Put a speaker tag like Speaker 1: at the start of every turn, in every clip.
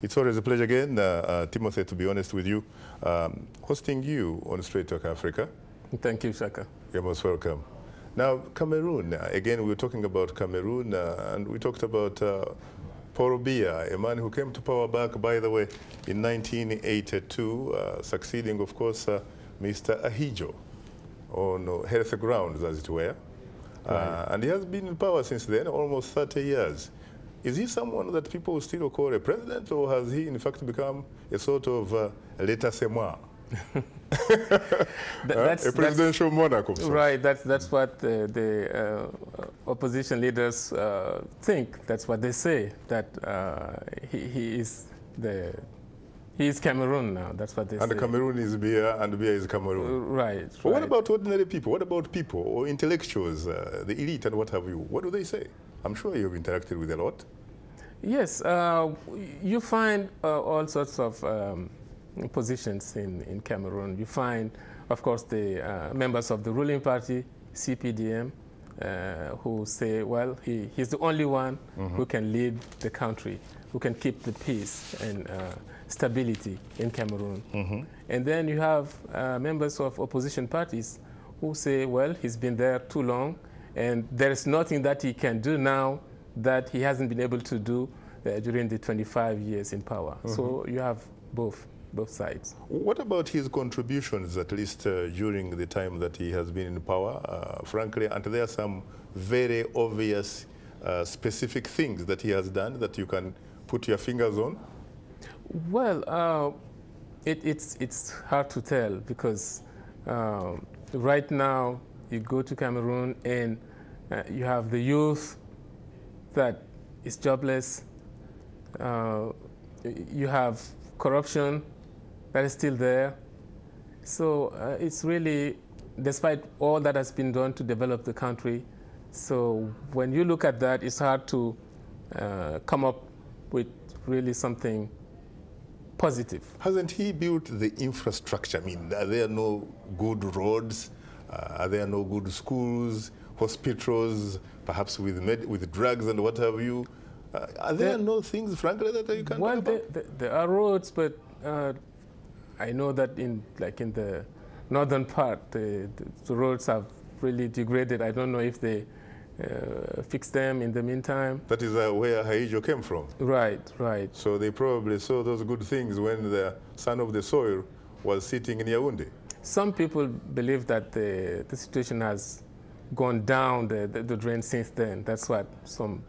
Speaker 1: It's always a pleasure again, Timothée, to be honest with you, hosting you on Straight Talk Africa.
Speaker 2: Thank you, Shaka.
Speaker 1: You're most welcome. Now, Cameroon, again, we were talking about Cameroon, and we talked about Paul Biya, a man who came to power back, by the way, in 1982, succeeding, of course, Mr. Ahidjo on health grounds, as it were.
Speaker 2: Right.
Speaker 1: And he has been in power since then, almost 30 years. Is he someone that people still call a president, or has he in fact become a sort of l'état-c'est-moi? A presidential monarch of sorts.
Speaker 2: Right, that's what the opposition leaders think. That's what they say, that he is Cameroon now. That's what they say.
Speaker 1: And Cameroon is Biya, and Biya is Cameroon.
Speaker 2: Right.
Speaker 1: But what about ordinary people? What about people or intellectuals, the elite and what have you? What do they say? I'm sure you've interacted with a lot.
Speaker 2: Yes, you find all sorts of positions in Cameroon. You find, of course, the members of the ruling party, CPDM, who say, well, he's the only one who can lead the country, who can keep the peace and stability in Cameroon. And then you have members of opposition parties who say, well, he's been there too long, and there is nothing that he can do now that he hasn't been able to do during the 25 years in power. So you have both sides.
Speaker 1: What about his contributions, at least during the time that he has been in power? Frankly, and there are some very obvious, specific things that he has done that you can put your fingers on?
Speaker 2: Well, it's hard to tell, because right now you go to Cameroon and you have the youth that is jobless. You have corruption that is still there. So it's really, despite all that has been done to develop the country, so when you look at that, it's hard to come up with really something positive.
Speaker 1: Hasn't he built the infrastructure? I mean, are there no good roads? Are there no good schools, hospitals, perhaps with drugs and what have you? Are there no things, frankly, that you can talk about?
Speaker 2: There are roads, but I know that in the northern part, the roads have really degraded. I don't know if they fixed them in the meantime.
Speaker 1: That is where Ahidjo came from.
Speaker 2: Right, right.
Speaker 1: So they probably saw those good things when the son of the soil was sitting in Yaoundé.
Speaker 2: Some people believe that the situation has gone down the drain since then. That's what some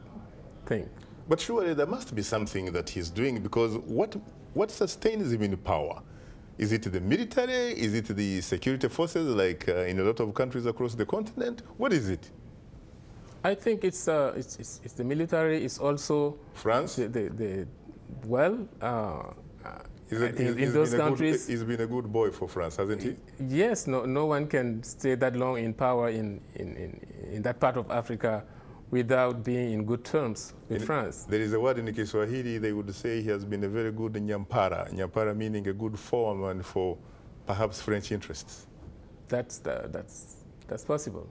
Speaker 2: think.
Speaker 1: But surely there must be something that he's doing, because what sustains him in power? Is it the military? Is it the security forces, like in a lot of countries across the continent? What is it?
Speaker 2: I think it's the military. It's also
Speaker 1: France.
Speaker 2: Well. In those countries,
Speaker 1: he's been a good boy for France, hasn't he?
Speaker 2: Yes, no one can stay that long in power in that part of Africa without being in good terms with France.
Speaker 1: There is a word in Kiswahili, they would say he has been a very good nyampara. Nyampara meaning a good foreman for perhaps French interests.
Speaker 2: That's possible.